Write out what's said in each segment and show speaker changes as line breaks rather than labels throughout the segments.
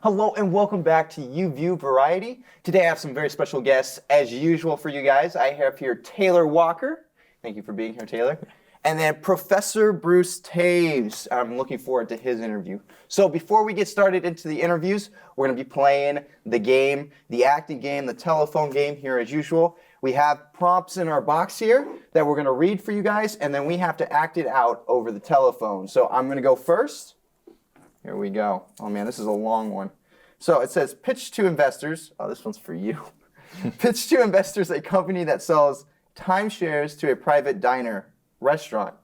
Hello and welcome back to UView Variety. Today I have some very special guests as usual for you guys. I have here Taylor Walker. Thank you for being here, Taylor. And then Professor Bruce Toews. I'm looking forward to his interview. So before we get started into the interviews, we're going to be playing the game, the acting game, the telephone game here as usual. We have prompts in our box here that we're going to read for you guys, and then we have to act it out over the telephone. So I'm going to go first. Here we go. Oh man, this is a long one. So it says, pitch to investors. Oh, this one's for you. Pitch to investors a company that sells timeshares to a private diner restaurant.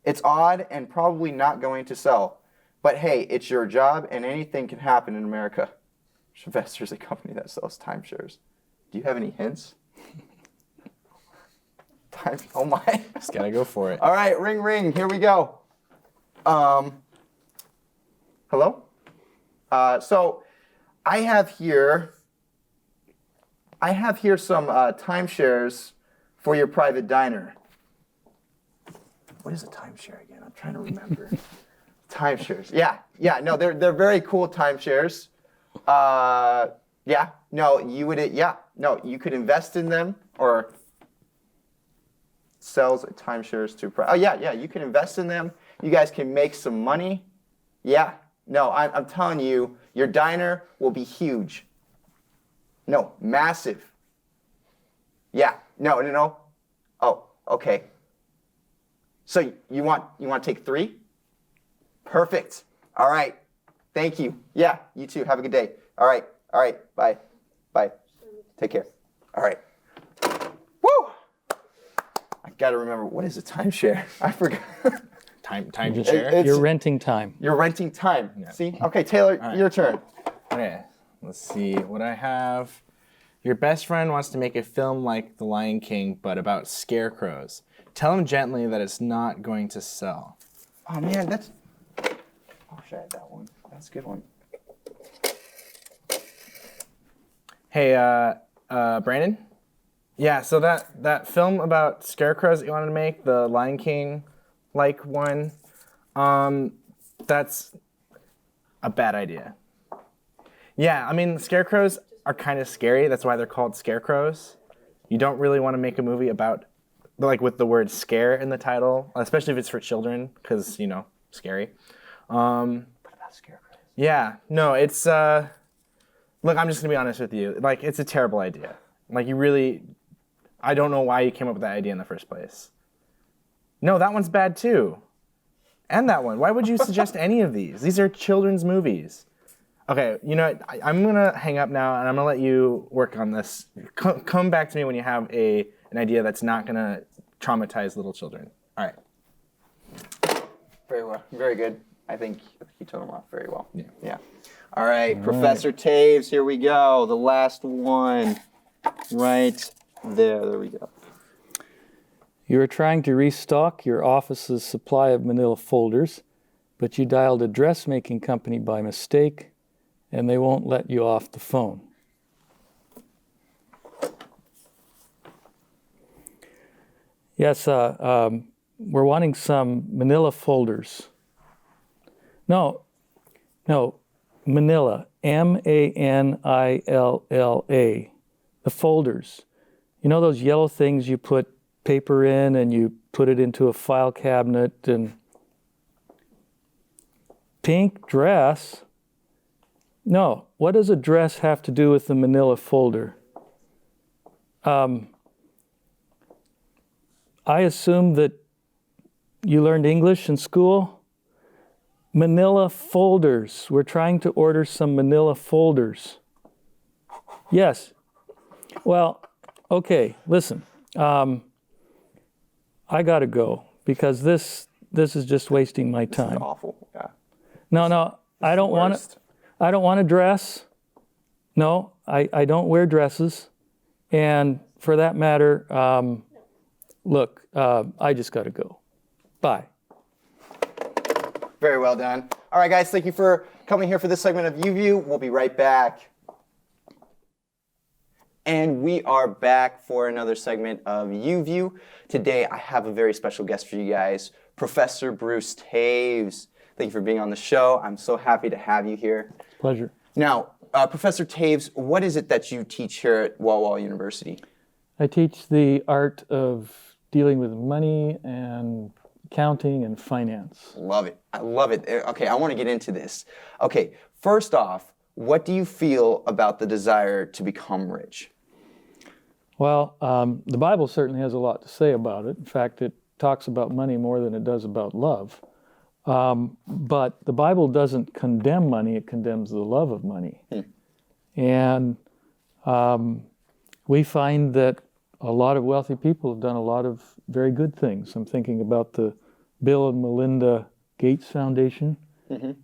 It's odd and probably not going to sell. But hey, it's your job and anything can happen in America. Investors a company that sells timeshares. Do you have any hints? Oh my.
Just gotta go for it.
All right, ring, ring. Here we go. Hello? So I have here some timeshares for your private diner. What is a timeshare again? I'm trying to remember. Timeshares. Yeah. No, they're very cool timeshares. You could invest in them or sells timeshares to. You can invest in them. You guys can make some money. Yeah. No, I'm telling you, your diner will be huge. No, massive. Yeah. No. Oh, okay. So you want to take 3? Perfect. All right. Thank you. Yeah, you too. Have a good day. All right. Bye. Take care. All right. Woo! I got to remember, what is a timeshare? I forgot.
Time to share?
You're renting time.
You're renting time. Yeah. See? Okay, Taylor, right. Your turn.
Okay, let's see what I have. Your best friend wants to make a film like The Lion King, but about scarecrows. Tell him gently that it's not going to sell.
Oh man, that's... I wish I had that one. That's a good one.
Hey, Brandon? Yeah, so that film about scarecrows that you wanted to make, The Lion King, like one, that's a bad idea. Yeah, I mean, scarecrows are kind of scary. That's why they're called scarecrows. You don't really want to make a movie about, like, with the word scare in the title, especially if it's for children, because, scary.
What about scarecrows?
Yeah, no, it's, look, I'm just going to be honest with you. Like, it's a terrible idea. Like, I don't know why you came up with that idea in the first place. No, that one's bad too. And that one. Why would you suggest any of these? These are children's movies. Okay, I'm going to hang up now and I'm going to let you work on this. Come back to me when you have an idea that's not going to traumatize little children. All right.
Very well. Very good. I think you told them off very well.
Yeah.
All right, Professor Toews, here we go. The last one. Right there. There we go.
You are trying to restock your office's supply of manila folders, but you dialed a dressmaking company by mistake, and they won't let you off the phone. Yes, we're wanting some manila folders. No, manila, M-A-N-I-L-L-A, the folders. You know those yellow things you put paper in and you put it into a file cabinet and pink dress? No, what does a dress have to do with the manila folder? I assume that you learned English in school. Manila folders. We're trying to order some manila folders. Yes. Well, okay, listen. I gotta go because this is just wasting my time.
This is awful. Yeah.
No, I don't want to dress. No, I don't wear dresses, and for that matter, look, I just gotta go. Bye.
Very well done. All right, guys, thank you for coming here for this segment of UView. We'll be right back. And we are back for another segment of UView. Today, I have a very special guest for you guys, Professor Bruce Toews. Thank you for being on the show. I'm so happy to have you here.
Pleasure.
Now, Professor Toews, what is it that you teach here at Wall Wall University?
I teach the art of dealing with money and accounting and finance.
Love it. I love it. Okay, I want to get into this. Okay, first off, what do you feel about the desire to become rich?
Well, the Bible certainly has a lot to say about it. In fact, it talks about money more than it does about love. But the Bible doesn't condemn money, it condemns the love of money. And we find that a lot of wealthy people have done a lot of very good things. I'm thinking about the Bill and Melinda Gates Foundation,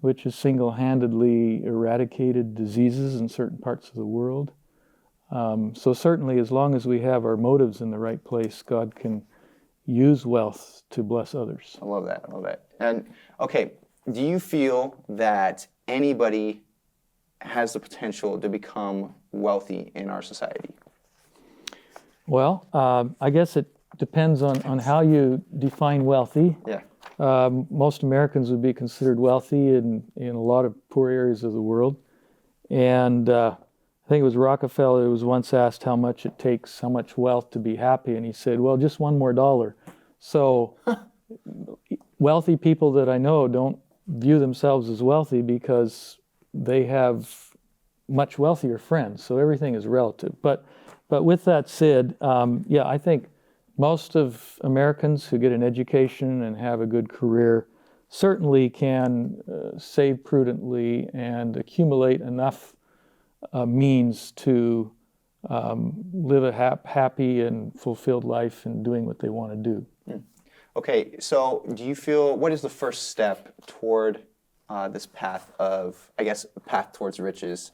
which has single-handedly eradicated diseases in certain parts of the world. So certainly, as long as we have our motives in the right place, God can use wealth to bless others.
I love that. I love that. And okay, do you feel that anybody has the potential to become wealthy in our society?
Well, I guess it depends on how you define wealthy.
Yeah.
Most Americans would be considered wealthy in a lot of poor areas of the world. And I think it was Rockefeller who was once asked how much it takes, how much wealth to be happy. And he said, well, just one more dollar. So wealthy people that I know don't view themselves as wealthy because they have much wealthier friends. So everything is relative. But with that said, yeah, I think most of Americans who get an education and have a good career certainly can save prudently and accumulate enough means to live a happy and fulfilled life in doing what they want to do.
Okay, so do you feel, what is the first step toward this path of, I guess, path towards riches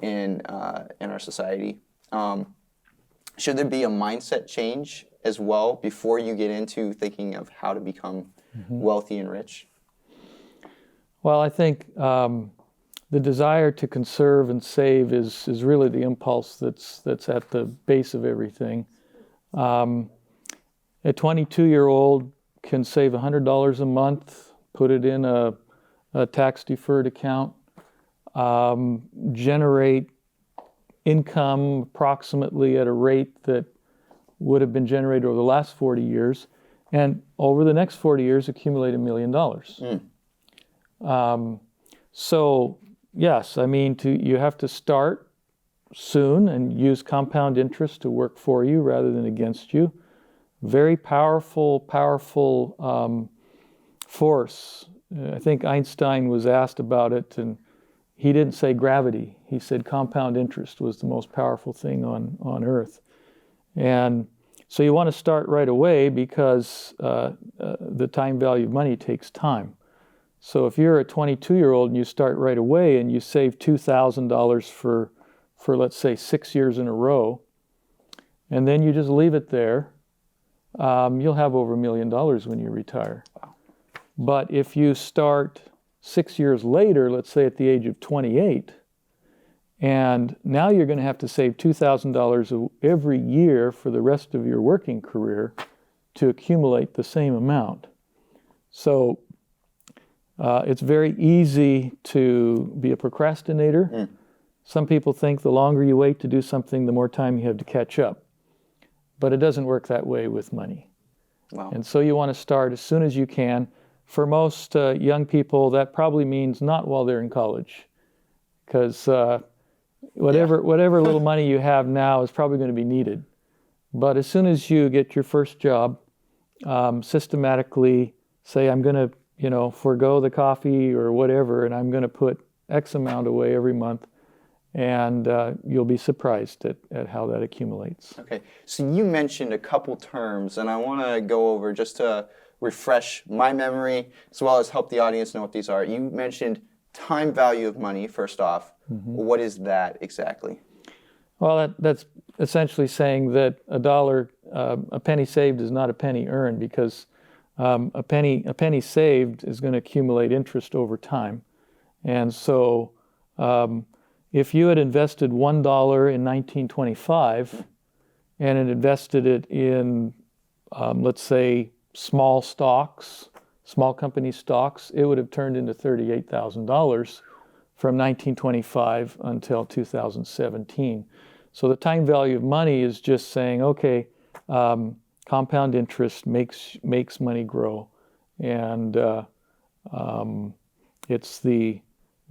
in our society? Should there be a mindset change as well before you get into thinking of how to become wealthy and rich?
Well, I think the desire to conserve and save is really the impulse that's at the base of everything. A 22-year-old can save $100 a month, put it in a tax-deferred account, generate income approximately at a rate that would have been generated over the last 40 years, and over the next 40 years accumulate $1 million. So yes, I mean, you have to start soon and use compound interest to work for you rather than against you. Very powerful force. I think Einstein was asked about it, and he didn't say gravity. He said compound interest was the most powerful thing on Earth. And so you want to start right away because the time value of money takes time. So if you're a 22-year-old and you start right away and you save $2,000 for let's say 6 years in a row, and then you just leave it there, you'll have over $1 million when you retire. Wow. But if you start 6 years later, let's say at the age of 28, and now you're going to have to save $2,000 every year for the rest of your working career to accumulate the same amount. So it's very easy to be a procrastinator. Some people think the longer you wait to do something, the more time you have to catch up. But it doesn't work that way with money.
Wow.
And so you want to start as soon as you can. For most young people, that probably means not while they're in college, because whatever little money you have now is probably going to be needed. But as soon as you get your first job, systematically say, I'm going to forego the coffee or whatever, and I'm going to put X amount away every month, and you'll be surprised at how that accumulates.
Okay, so you mentioned a couple terms, and I want to go over just to refresh my memory as well as help the audience know what these are. You mentioned time value of money, first off. What is that exactly?
Well, that's essentially saying that a penny saved is not a penny earned, because a penny saved is going to accumulate interest over time. And so if you had invested $1 in 1925 and had invested it in, let's say, small company stocks, it would have turned into $38,000 from 1925 until 2017. So the time value of money is just saying, okay, compound interest makes money grow, and it's the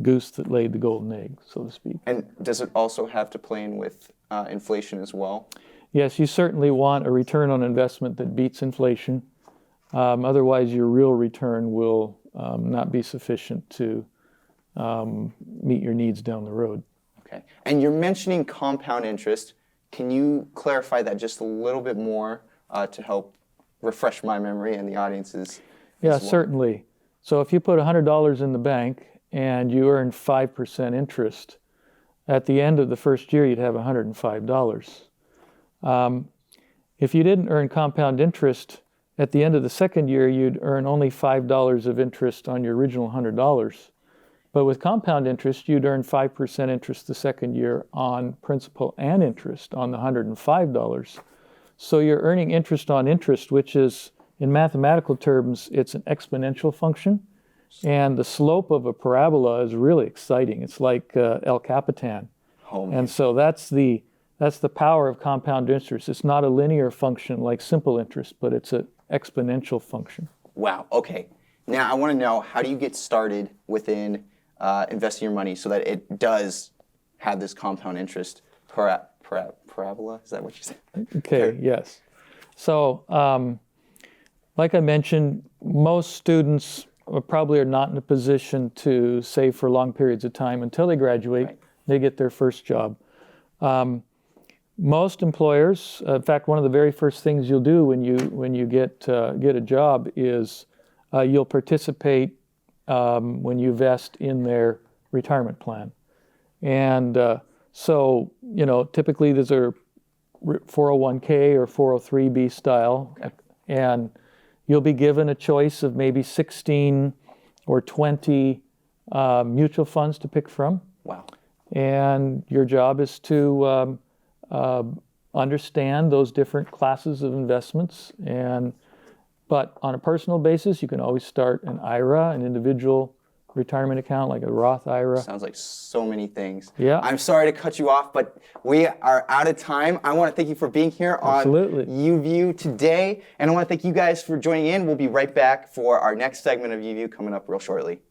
goose that laid the golden egg, so to speak.
And does it also have to play in with inflation as well?
Yes, you certainly want a return on investment that beats inflation. Otherwise, your real return will not be sufficient to meet your needs down the road.
Okay. And you're mentioning compound interest. Can you clarify that just a little bit more to help refresh my memory and the audience's?
Yeah,
as well?
certainly. So if you put $100 in the bank and you earn 5% interest, at the end of the first year, you'd have $105. If you didn't earn compound interest, at the end of the second year, you'd earn only $5 of interest on your original $100. But with compound interest, you'd earn 5% interest the second year on principal and interest on the $105. So you're earning interest on interest, which is, in mathematical terms, it's an exponential function. And the slope of a parabola is really exciting. It's like El Capitan. And so that's the power of compound interest. It's not a linear function like simple interest, but it's an exponential function.
Wow. Okay. Now I want to know, how do you get started within investing your money so that it does have this compound interest parabola? Is that what you said?
Okay. Yes. So, like I mentioned, most students probably are not in a position to save for long periods of time until they graduate.
Right.
They get their first job. Most employers, in fact, one of the very first things you'll do when you get a job is you'll participate when you vest in their retirement plan. And so, typically these are 401k or 403b style.
Okay.
And you'll be given a choice of maybe 16 or 20 mutual funds to pick from.
Wow.
And your job is to understand those different classes of investments. But on a personal basis, you can always start an IRA, an individual retirement account, like a Roth IRA.
Sounds like so many things.
Yeah.
I'm sorry to cut you off, but we are out of time. I want to thank you for being here on
Absolutely.
UView today. And I want to thank you guys for joining in. We'll be right back for our next segment of UView coming up real shortly.